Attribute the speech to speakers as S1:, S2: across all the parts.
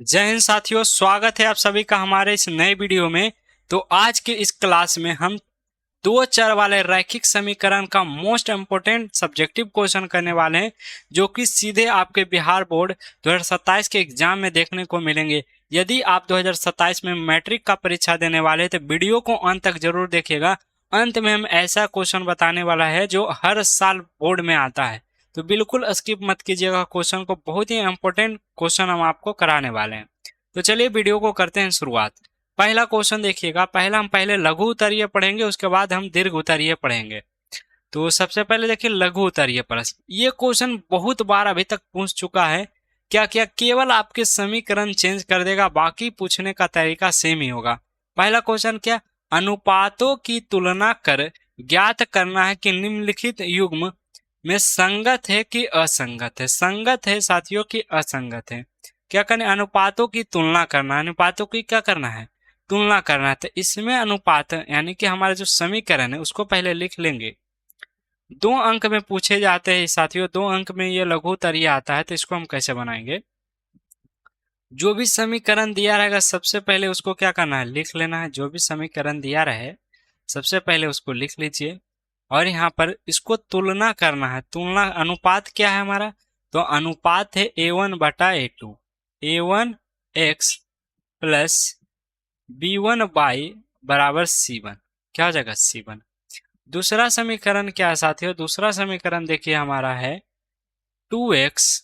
S1: जय हिंद साथियों, स्वागत है आप सभी का हमारे इस नए वीडियो में। तो आज के इस क्लास में हम दो चर वाले रैखिक समीकरण का मोस्ट इम्पोर्टेंट सब्जेक्टिव क्वेश्चन करने वाले हैं, जो कि सीधे आपके बिहार बोर्ड 2027 के एग्जाम में देखने को मिलेंगे। यदि आप 2027 में मैट्रिक का परीक्षा देने वाले हैं तो वीडियो को अंत तक जरूर देखिएगा। अंत में हम ऐसा क्वेश्चन बताने वाला है जो हर साल बोर्ड में आता है, तो बिल्कुल स्किप मत कीजिएगा क्वेश्चन को। बहुत ही इंपॉर्टेंट क्वेश्चन हम आपको कराने वाले हैं। तो चलिए वीडियो को करते हैं शुरुआत। पहला क्वेश्चन देखिएगा। हम पहले लघु उत्तरीय पढ़ेंगे, उसके बाद हम दीर्घ उत्तरीय पढ़ेंगे। तो सबसे पहले देखिए लघु उत्तरीय प्रश्न। ये क्वेश्चन बहुत बार अभी तक पूछ चुका है। क्या क्या केवल आपके समीकरण चेंज कर देगा, बाकी पूछने का तरीका सेम ही होगा। पहला क्वेश्चन क्या, अनुपातों की तुलना कर ज्ञात करना है कि निम्नलिखित युग्म में संगत है कि असंगत है। संगत है साथियों की असंगत है। क्या करना है, अनुपातों की तुलना करना है। अनुपातों की क्या करना है, तुलना करना है। तो इसमें अनुपात यानी कि हमारा जो समीकरण है उसको पहले लिख लेंगे। 2 अंक में पूछे जाते हैं साथियों, 2 अंक में ये लघु उत्तरीय आता है। तो इसको हम कैसे बनाएंगे, जो भी समीकरण दिया रहेगा सबसे पहले उसको क्या करना है, लिख लेना है। जो भी समीकरण दिया रहे सबसे पहले उसको लिख लीजिए, और यहाँ पर इसको तुलना करना है। तुलना अनुपात क्या है हमारा, तो अनुपात है A1/A2। A1x प्लस B1y बराबर C1। क्या हो जाएगा, C1। दूसरा समीकरण क्या है साथियों, दूसरा समीकरण देखिए हमारा है 2x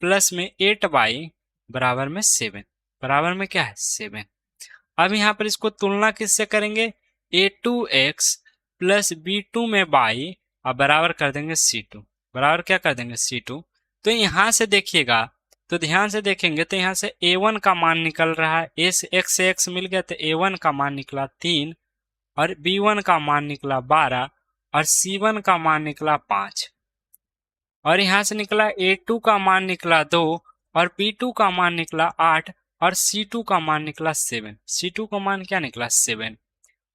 S1: प्लस में 8y बराबर में 7। बराबर में क्या है, 7। अब यहाँ पर इसको तुलना किससे करेंगे, A2x प्लस B2 में y और बराबर कर देंगे C2। बराबर क्या कर देंगे, C2। तो यहाँ से देखिएगा, तो ध्यान से देखेंगे तो यहाँ से A1 का मान निकल रहा है। x से x मिल गया तो A1 का मान निकला 3, और B1 का मान निकला 12, और C1 का मान निकला 5। और यहाँ से निकला A2 का मान निकला 2, और B2 का मान निकला 8, और C2 का मान निकला 7। C2 का मान क्या निकला, 7।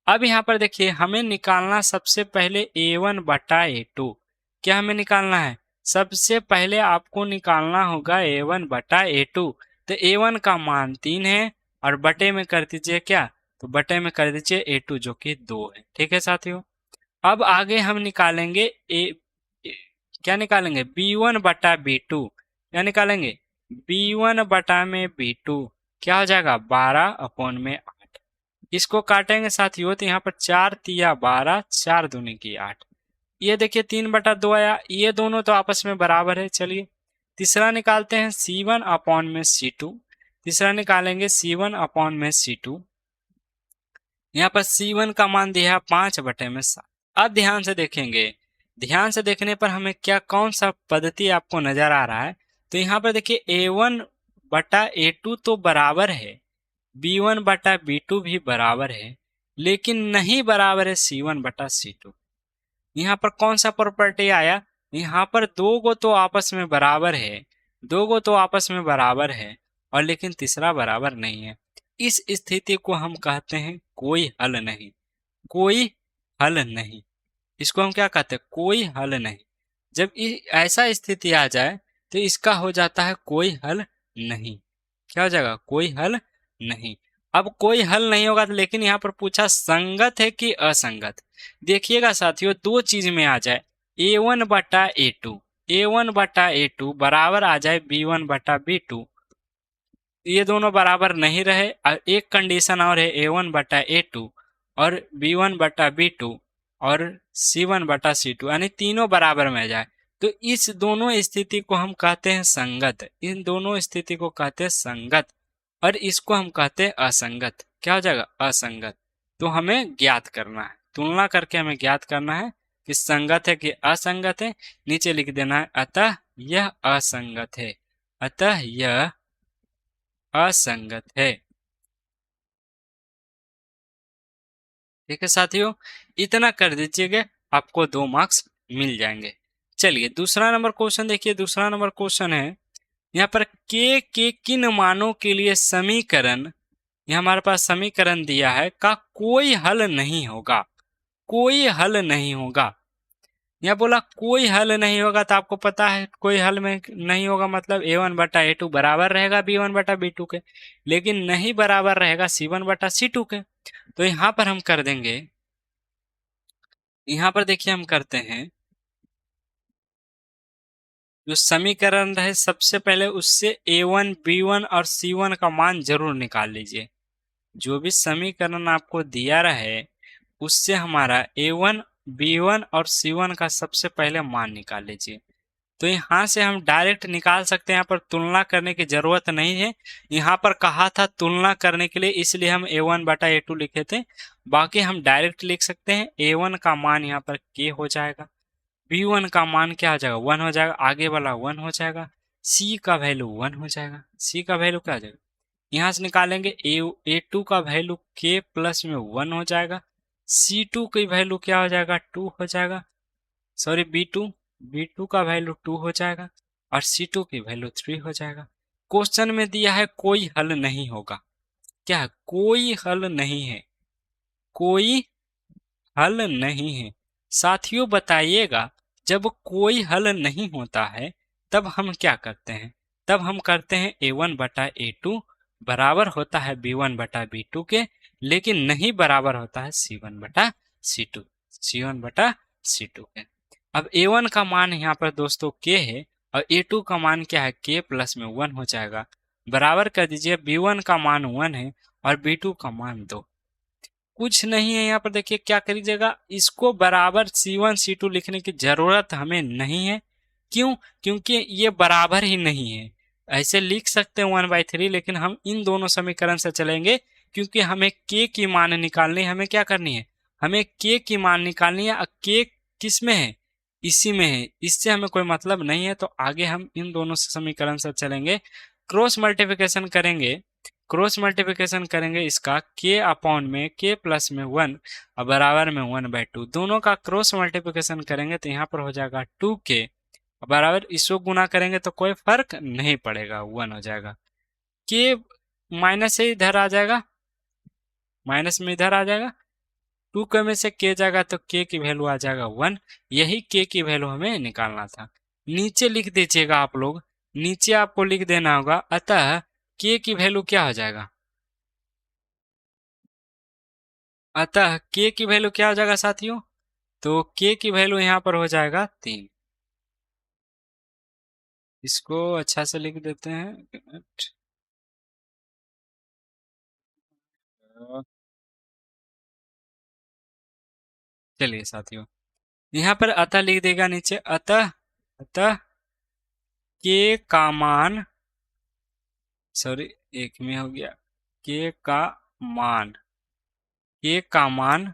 S1: अब यहाँ पर देखिए हमें निकालना सबसे पहले A1/A2। क्या हमें निकालना है, सबसे पहले आपको निकालना होगा A1/A2। तो A1 का मान 3 है, और बटे में कर दीजिए क्या, तो बटे में कर दीजिए A2 जो कि 2 है। ठीक है साथियों। अब आगे हम निकालेंगे क्या निकालेंगे, B1/B2। क्या निकालेंगे, B1/B2 क्या हो जाएगा, 12/8। इसको काटेंगे साथियों तो यहाँ पर 4×3=12, 4×2=8। ये देखिए 3/2 आया। ये दोनों तो आपस में बराबर है। चलिए तीसरा निकालते हैं, C1/C2। तीसरा निकालेंगे C1/C2। यहाँ पर C1 का मान दिया है 5/7। अब ध्यान से देखेंगे, ध्यान से देखने पर हमें क्या कौन सा पद्धति आपको नजर आ रहा है। तो यहाँ पर देखिए A1/A2 तो बराबर है, B1/B2 भी बराबर है, लेकिन नहीं बराबर है C1/C2। यहाँ पर कौन सा प्रॉपर्टी आया, यहाँ पर दो गो तो आपस में बराबर है, दो गो तो आपस में बराबर है, और लेकिन तीसरा बराबर नहीं है। इस स्थिति को हम कहते हैं कोई हल नहीं। कोई हल नहीं, इसको हम क्या कहते हैं, कोई हल नहीं। जब ऐसा स्थिति आ जाए तो इसका हो जाता है कोई हल नहीं। क्या हो जाएगा, कोई हल नहीं। अब कोई हल नहीं होगा तो, लेकिन यहाँ पर पूछा संगत है कि असंगत। देखिएगा साथियों, दो चीज में आ जाए, A1/A2, A1/A2 बराबर आ जाए B1/B2। ये दोनों बराबर नहीं रहे, और एक कंडीशन और है A1/A2 और B1/B2 और C1/C2, यानी तीनों बराबर में आ जाए तो इस दोनों स्थिति को हम कहते हैं संगत। इन दोनों स्थिति को कहते हैं संगत, और इसको हम कहते हैं असंगत। क्या हो जाएगा, असंगत। तो हमें ज्ञात करना है, तुलना करके हमें ज्ञात करना है कि संगत है कि असंगत है। नीचे लिख देना है अतः यह असंगत है, अतः यह असंगत है। ठीक है साथियों, इतना कर दीजिएगा, आपको 2 मार्क्स मिल जाएंगे। चलिए दूसरा नंबर क्वेश्चन देखिए। दूसरा नंबर क्वेश्चन है, यहाँ पर के किन मानों के लिए समीकरण, ये हमारे पास समीकरण दिया है, का कोई हल नहीं होगा। कोई हल नहीं होगा। यहाँ बोला कोई हल नहीं होगा, तो आपको पता है कोई हल में नहीं होगा मतलब A1/A2 बराबर रहेगा B1/B2 के, लेकिन नहीं बराबर रहेगा C1/C2 के। तो यहाँ पर हम कर देंगे, यहाँ पर देखिए हम करते हैं, जो समीकरण रहे सबसे पहले उससे A1 B1 और C1 का मान जरूर निकाल लीजिए। जो भी समीकरण आपको दिया रहे उससे हमारा A1 B1 और C1 का सबसे पहले मान निकाल लीजिए। तो यहाँ से हम डायरेक्ट निकाल सकते हैं, यहाँ पर तुलना करने की जरूरत नहीं है। यहाँ पर कहा था तुलना करने के लिए, इसलिए हम A1/A2 लिखे थे। बाकी हम डायरेक्ट लिख सकते हैं। A1 का मान यहाँ पर K हो जाएगा, B1 का मान क्या हो जाएगा 1 हो जाएगा, आगे वाला 1 हो जाएगा, C का वैल्यू 1 हो जाएगा। C का वैल्यू क्या हो जाएगा, यहाँ से निकालेंगे A2 का वैल्यू K प्लस में 1 हो जाएगा, C2 की वैल्यू क्या हो जाएगा 2 हो जाएगा, सॉरी B2 का वैल्यू 2 हो जाएगा और C2 की वैल्यू 3 हो जाएगा। क्वेश्चन में दिया है कोई हल नहीं होगा, क्या है? कोई हल नहीं है, कोई हल नहीं है। साथियों बताइएगा, जब कोई हल नहीं होता है तब हम क्या करते हैं? तब हम करते हैं A1/A2 बराबर होता है B1/B2 के, लेकिन नहीं बराबर होता है C1/C2, C1/C2 के। अब A1 का मान यहाँ पर दोस्तों K है और A2 का मान क्या है K प्लस में 1 हो जाएगा, बराबर कर दीजिए। B1 का मान 1 है और B2 का मान 2, कुछ नहीं है। यहाँ पर देखिए क्या करिएगा, इसको बराबर C1 C2 लिखने की जरूरत हमें नहीं है। क्यों? क्योंकि ये बराबर ही नहीं है। ऐसे लिख सकते हैं 1/3, लेकिन हम इन दोनों समीकरण से चलेंगे क्योंकि हमें K की मान निकालनी है। हमें क्या करनी है, हमें K की मान निकालनी है। और K किस में है, इसी में है, इससे हमें कोई मतलब नहीं है। तो आगे हम इन दोनों समीकरण से चलेंगे, क्रॉस मल्टीप्लिकेशन करेंगे। क्रॉस मल्टीप्लिकेशन करेंगे इसका K अपॉन में K प्लस में 1 और बराबर में 1/2, दोनों का क्रॉस मल्टीप्लिकेशन करेंगे तो यहाँ पर हो जाएगा 2K बराबर, इसको गुना करेंगे तो कोई फर्क नहीं पड़ेगा, 1 हो जाएगा। K माइनस से इधर आ जाएगा, माइनस में इधर आ जाएगा, 2K में से K जाएगा तो K की वैल्यू आ जाएगा 1। यही K की वैल्यू हमें निकालना था। नीचे लिख दीजिएगा आप लोग, नीचे आपको लिख देना होगा, अतः K की वैल्यू क्या हो जाएगा, अतः K की वैल्यू क्या हो जाएगा साथियों, तो K की वैल्यू यहाँ पर हो जाएगा 3। इसको अच्छा से लिख देते हैं। चलिए साथियों, यहाँ पर अतः लिख देगा नीचे, अतः अतः K का मान, सॉरी एक में हो गया, K का मान, K का मान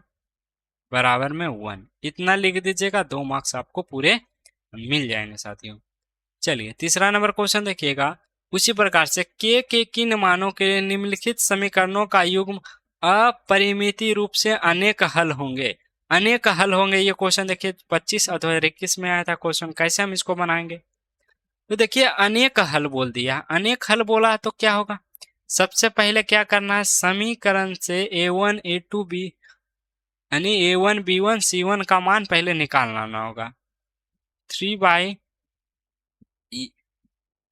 S1: बराबर में 1, इतना लिख दीजिएगा। 2 मार्क्स आपको पूरे मिल जाएंगे साथियों। चलिए तीसरा नंबर क्वेश्चन देखिएगा, उसी प्रकार से K के किन मानों के लिए निम्नलिखित समीकरणों का युग्म अपरिमित रूप से अनेक हल होंगे, अनेक हल होंगे। ये क्वेश्चन देखिए 25 अथवा 21 में आया था क्वेश्चन, कैसे हम इसको बनाएंगे। तो देखिए अनेक हल बोल दिया, अनेक हल बोला तो क्या होगा, सबसे पहले क्या करना है, समीकरण से A1 A2 B यानी A1 B1 C1 का मान पहले निकालना होगा। 3 बाई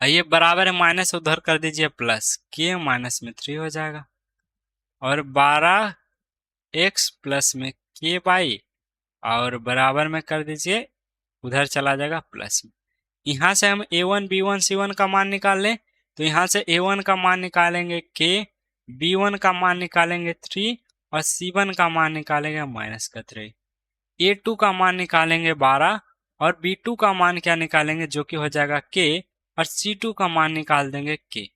S1: ये बराबर है माइनस, उधर कर दीजिए प्लस, K माइनस में 3 हो जाएगा और 12x प्लस में K/, और बराबर में कर दीजिए, उधर चला जाएगा प्लस में। यहाँ से हम A1 B1 C1 का मान निकाल लें, तो यहाँ से A1 का मान निकालेंगे K, B1 का मान निकालेंगे 3 और C1 का मान निकालेंगे -3। A2 का मान निकालेंगे 12 और B2 का मान क्या निकालेंगे, जो कि हो जाएगा K, और C2 का मान निकाल देंगे K।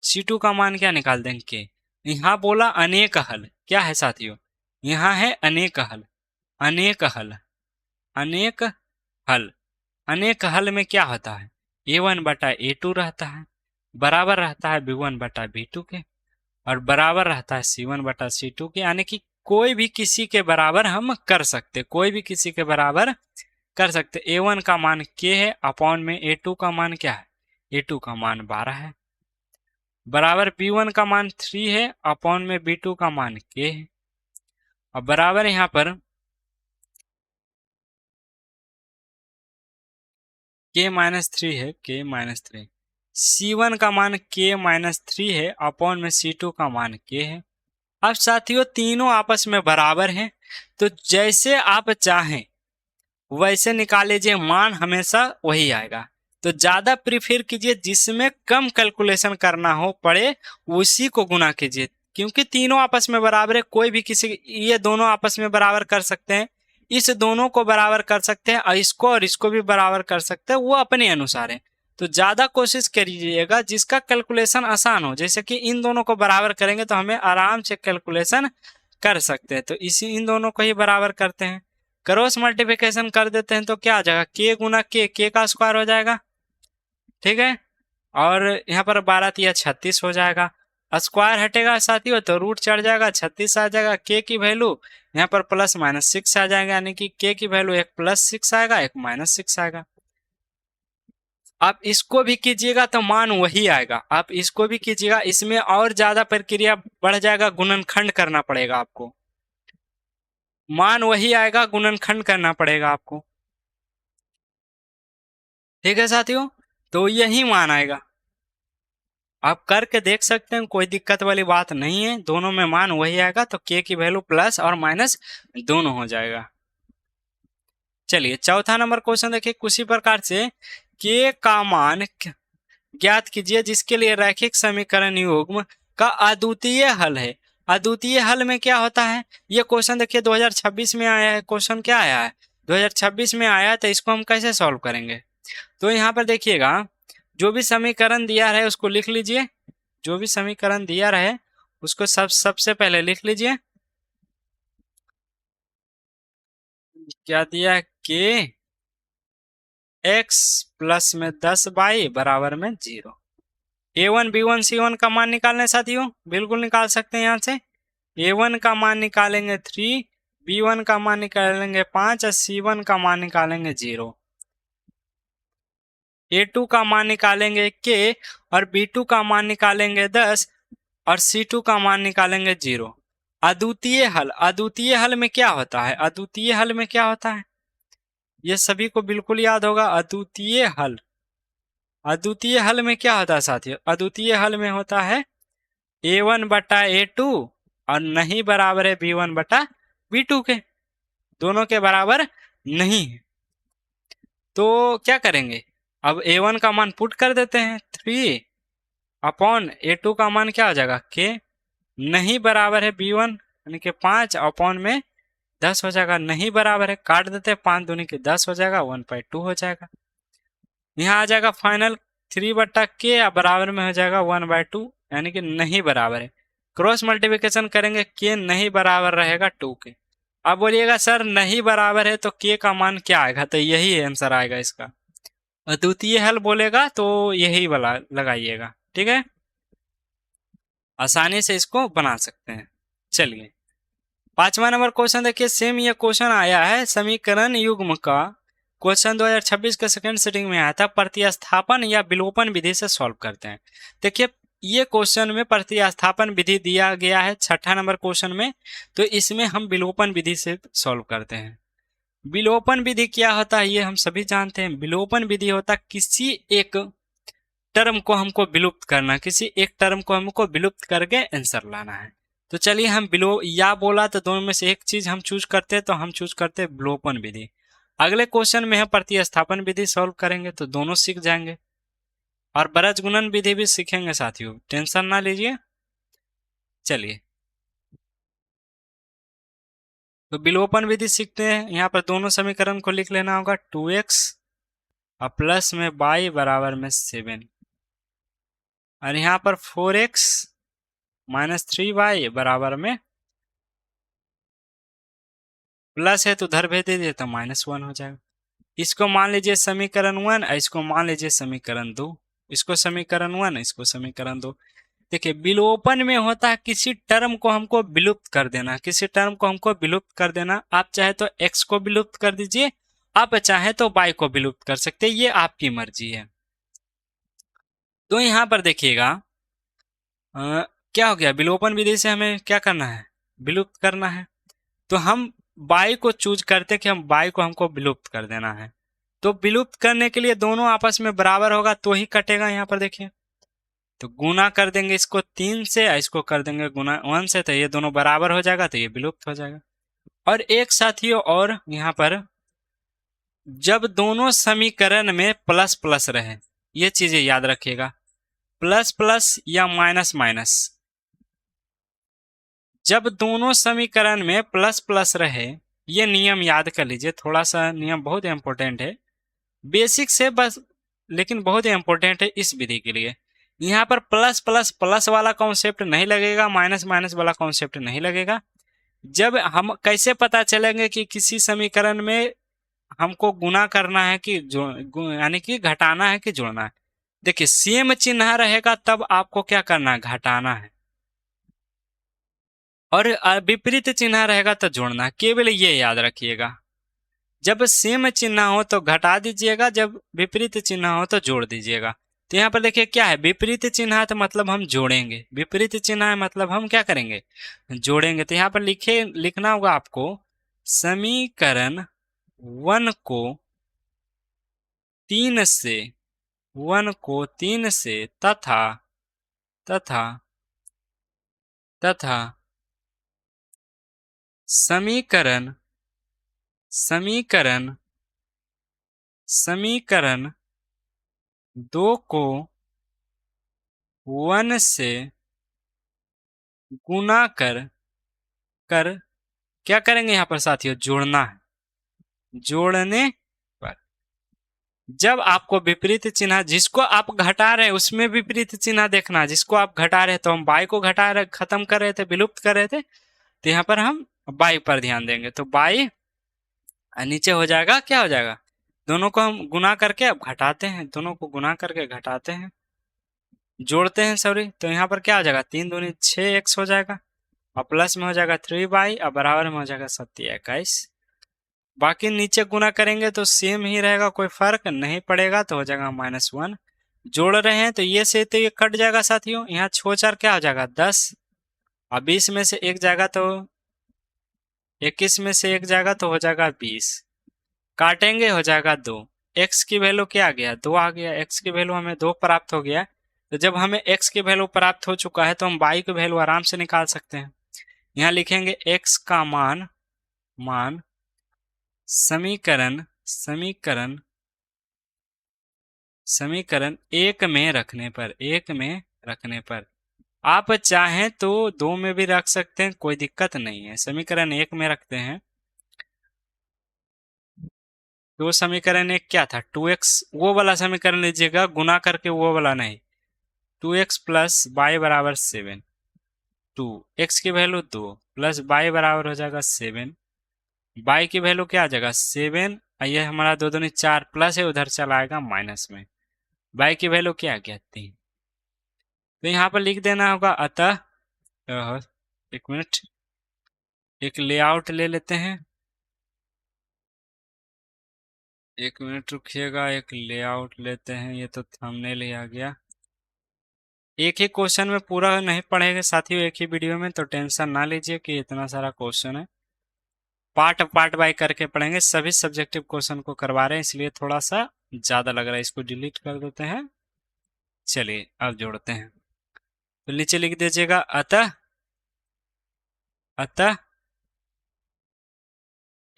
S1: C2 का मान क्या निकाल देंगे K। यहाँ बोला अनेक हल, क्या है साथियों, यहाँ है अनेक हल, अनेक हल, अनेक हल। अनेक हल में क्या होता है, A1/A2 रहता है, बराबर रहता है B1/B2 के, और बराबर रहता है C1/C2 के, यानी कि कोई भी किसी के बराबर हम कर सकते, कोई भी किसी के बराबर कर सकते। A1 का मान K है, अपॉन में A2 का मान क्या है, A2 का मान 12 है, बराबर B1 का मान 3 है, अपॉन में B2 का मान K है, और बराबर यहाँ पर k-3 है, k-3, C1 का मान k-3 है, अपॉन में C2 का मान k है। अब साथियों तीनों आपस में बराबर हैं, तो जैसे आप चाहें वैसे निकाल लीजिए, मान हमेशा वही आएगा। तो ज्यादा प्रीफर कीजिए जिसमें कम कैलकुलेशन करना हो पड़े उसी को गुना कीजिए, क्योंकि तीनों आपस में बराबर है। कोई भी किसी, ये दोनों आपस में बराबर कर सकते हैं, इस दोनों को बराबर कर सकते हैं, और इसको भी बराबर कर सकते हैं, वो अपने अनुसार है। तो ज्यादा कोशिश करिएगा जिसका कैलकुलेशन आसान हो, जैसे कि इन दोनों को बराबर करेंगे तो हमें आराम से कैलकुलेशन कर सकते हैं। तो इसी इन दोनों को ही बराबर करते हैं, क्रॉस मल्टीप्लिकेशन कर देते हैं, तो क्या आ जाएगा, के गुना के का स्क्वायर हो जाएगा, ठीक है। और यहाँ पर 12 × 36 हो जाएगा, स्क्वायर हटेगा साथियों तो रूट चढ़ जाएगा, 36 आ जाएगा। के की वैल्यू यहाँ पर +-6 आ जाएगा, यानी कि के की वैल्यू एक +6 आएगा, एक -6 आएगा। आप इसको भी कीजिएगा तो मान वही आएगा, आप इसको भी कीजिएगा, इसमें और ज्यादा प्रक्रिया बढ़ जाएगा, गुणनखंड करना पड़ेगा आपको, मान वही आएगा, गुणनखंड करना पड़ेगा आपको, ठीक है साथियों। तो यही मान आएगा, आप करके देख सकते हैं, कोई दिक्कत वाली बात नहीं है, दोनों में मान वही आएगा। तो के की वैल्यू प्लस और माइनस दोनों हो जाएगा। चलिए चौथा नंबर क्वेश्चन देखिए, उसी प्रकार से के का मान ज्ञात कीजिए जिसके लिए रैखिक समीकरण युग्म का अद्वितीय हल है। अद्वितीय हल में क्या होता है, ये क्वेश्चन देखिए 2026 में आया है। क्वेश्चन क्या आया है, 2026 में आया है, तो इसको हम कैसे सॉल्व करेंगे। तो यहाँ पर देखिएगा, जो भी समीकरण दिया रहे उसको लिख लीजिए, जो भी समीकरण दिया रहे उसको सबसे पहले लिख लीजिए। क्या दिया है, के x प्लस में 10y बराबर में 0। a1 b1 c1 का मान निकालना है साथियों, बिल्कुल निकाल सकते हैं। यहाँ से a1 का मान निकालेंगे 3, b1 का मान निकालेंगे 5 और c1 का मान निकालेंगे 0। a2 का मान निकालेंगे k और b2 का मान निकालेंगे 10 और c2 का मान निकालेंगे 0। अद्वितीय हल, अद्वितीय हल में क्या होता है, अद्वितीय हल में क्या होता है, ये सभी को बिल्कुल याद होगा। अद्वितीय हल, अद्वितीय हल में क्या होता है साथियों, अद्वितीय हल में होता है a1 बटा a2 और नहीं बराबर है b1 बटा b2 के, दोनों के बराबर नहीं है। तो क्या करेंगे, अब a1 का मान पुट कर देते हैं 3 अपॉन a2 का मान क्या हो जाएगा k, नहीं बराबर है b1 यानी कि 5 अपॉन में 10 हो जाएगा, नहीं बराबर है काट देते हैं, 5 दूनी के 10 हो जाएगा, 1/2 हो जाएगा। यहाँ आ जाएगा फाइनल 3 बटा के बराबर में हो जाएगा 1/2, यानी कि नहीं बराबर है। क्रॉस मल्टीप्लिकेशन करेंगे, के नहीं बराबर रहेगा 2 के। अब बोलिएगा सर नहीं बराबर है तो के का मान क्या आएगा, तो यही आंसर आएगा इसका। अद्वितीय हल बोलेगा तो यही वाला लगाइएगा, ठीक है, आसानी से इसको बना सकते हैं। चलिए 5वां नंबर क्वेश्चन देखिए, सेम ये क्वेश्चन आया है समीकरण युग्म का, क्वेश्चन 2026 के सेकंड सिटिंग में आया था, प्रतिस्थापन या विलोपन विधि से सॉल्व करते हैं। देखिए ये क्वेश्चन में प्रतिस्थापन विधि दिया गया है 6ठा नंबर क्वेश्चन में, तो इसमें हम विलोपन विधि से सॉल्व करते हैं। विलोपन विधि क्या होता है ये हम सभी जानते हैं। विलोपन विधि होता है किसी एक टर्म को हमको विलुप्त करना, किसी एक टर्म को हमको विलुप्त करके आंसर लाना है। तो चलिए हम या बोला तो दोनों में से एक चीज हम चूज करते हैं, तो हम चूज करते हैं विलोपन विधि। अगले क्वेश्चन में हम प्रतिस्थापन विधि सॉल्व करेंगे तो दोनों सीख जाएंगे, और बरज गुणन विधि भी सीखेंगे साथियों, टेंशन ना लीजिए। चलिए तो विलोपन विधि सीखते हैं। यहाँ पर दोनों समीकरण को लिख लेना होगा, 2x और प्लस में y बराबर में 7, और यहाँ पर 4x माइनस 3y बराबर में, प्लस है तो उधर भेज दीजिए तो -1 हो जाएगा। इसको मान लीजिए समीकरण 1, इसको मान लीजिए समीकरण 2, इसको समीकरण 1, इसको समीकरण 2। देखिए विलोपन में होता है किसी टर्म को हमको विलुप्त कर देना, किसी टर्म को हमको विलुप्त कर देना। आप चाहे तो x को विलुप्त कर दीजिए, आप चाहे तो y को विलुप्त कर सकते हैं, ये आपकी मर्जी है। तो यहाँ पर देखिएगा क्या हो गया, विलोपन विधि से हमें क्या करना है, विलुप्त करना है। तो हम y को चूज करते कि हम y को हमको विलुप्त कर देना है। तो विलुप्त करने के लिए दोनों आपस में बराबर होगा तो ही कटेगा। यहाँ पर देखिए, तो गुना कर देंगे इसको 3 से, इसको कर देंगे गुना 1 से, तो ये दोनों बराबर हो जाएगा, तो ये विलुप्त हो जाएगा। और एक साथियों और यहाँ पर, जब दोनों समीकरण में प्लस प्लस रहे, ये चीजें याद रखिएगा, प्लस प्लस या माइनस माइनस, जब दोनों समीकरण में प्लस प्लस रहे, ये नियम याद कर लीजिए। थोड़ा सा नियम बहुत इंपॉर्टेंट है, बेसिक से बस, लेकिन बहुत इंपॉर्टेंट है इस विधि के लिए। यहाँ पर प्लस प्लस प्लस वाला कॉन्सेप्ट नहीं लगेगा, माइनस माइनस वाला कॉन्सेप्ट नहीं लगेगा। जब हम कैसे पता चलेंगे कि किसी समीकरण में हमको गुना करना है कि यानी कि घटाना है कि जोड़ना है? देखिए, सेम चिन्ह रहेगा तब आपको क्या करना है, घटाना है, और विपरीत चिन्ह रहेगा तो जोड़ना है। केवल ये याद रखिएगा, जब सेम चिन्ह हो तो घटा दीजिएगा, जब विपरीत चिन्ह हो तो जोड़ दीजिएगा। तो यहाँ पर देखिए क्या है, विपरीत चिन्ह है तो मतलब हम जोड़ेंगे, विपरीत चिन्ह है मतलब हम क्या करेंगे, जोड़ेंगे। तो यहाँ पर लिखना होगा आपको, समीकरण 1 को 3 से, 1 को 3 से तथा तथा तथा समीकरण समीकरण समीकरण 2 को 1 से गुना कर क्या करेंगे यहाँ पर साथियों, जोड़ना है। जोड़ने पर जब आपको विपरीत चिन्ह, जिसको आप घटा रहे हैं उसमें विपरीत चिन्ह देखना है। जिसको आप घटा रहे, तो हम बाई को घटा रहे, खत्म कर रहे थे, विलुप्त कर रहे थे, तो यहाँ पर हम बाई पर ध्यान देंगे। तो बाई नीचे हो जाएगा, क्या हो जाएगा, दोनों को हम गुना करके अब घटाते हैं, दोनों को गुना करके घटाते हैं, जोड़ते हैं, सॉरी। तो यहाँ पर क्या हो जाएगा, 3 दूनी 6x हो जाएगा, और प्लस में हो जाएगा 3y, और बराबर में हो जाएगा 27। बाकी नीचे गुना करेंगे तो सेम ही रहेगा, कोई फर्क नहीं पड़ेगा, तो हो जाएगा -1। जोड़ रहे हैं तो ये से तो ये कट जाएगा साथियों, यहाँ 6 4 क्या हो जाएगा 10, और 20 में से एक जाएगा तो 21 में से एक जाएगा तो हो जाएगा 20, काटेंगे हो जाएगा 2। x की वैल्यू क्या आ गया, 2 आ गया, x की वैल्यू हमें 2 प्राप्त हो गया। तो जब हमें x की वैल्यू प्राप्त हो चुका है तो हम y की वैल्यू आराम से निकाल सकते हैं। यहाँ लिखेंगे x का मान समीकरण 1 में रखने पर आप चाहें तो 2 में भी रख सकते हैं, कोई दिक्कत नहीं है। समीकरण 1 में रखते हैं, तो समीकरण 1 क्या था, 2x, वो वाला समीकरण लीजिएगा, गुना करके वो वाला नहीं। 2x प्लस y बराबर 7, 2 x की वैल्यू 2 प्लस y बराबर हो जाएगा 7, y की वैल्यू क्या आ जाएगा 7, ये हमारा 2 दूनी 4 प्लस है, उधर चला आएगा माइनस में, y की वैल्यू क्या आ गया 3। तो यहाँ पर लिख देना होगा, अतः एक मिनट, एक लेआउट ले लेते हैं, एक मिनट रुकिएगा, एक लेआउट लेते हैं। ये तो थंबनेल ही आ गया। एक ही क्वेश्चन में पूरा नहीं पढ़ेंगे साथियों एक ही वीडियो में, तो टेंशन ना लीजिए कि इतना सारा क्वेश्चन है, पार्ट पार्ट बाय करके पढ़ेंगे। सभी सब्जेक्टिव क्वेश्चन को करवा रहे हैं, इसलिए थोड़ा सा ज्यादा लग रहा है। इसको डिलीट कर देते हैं। चलिए अब जोड़ते हैं, तो नीचे लिख दीजिएगा, अतः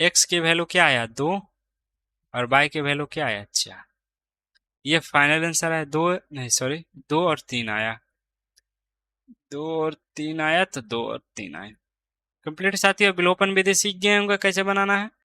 S1: x की वैल्यू क्या आया 2, और y की वैल्यू क्या आया 4। ये फाइनल आंसर है, 2 नहीं सॉरी 2 और 3 आया, 2 और 3 आया, तो 2 और 3 आया। कंप्लीट साथियों, विलोपन विधि सीख गए होंगे कैसे बनाना है।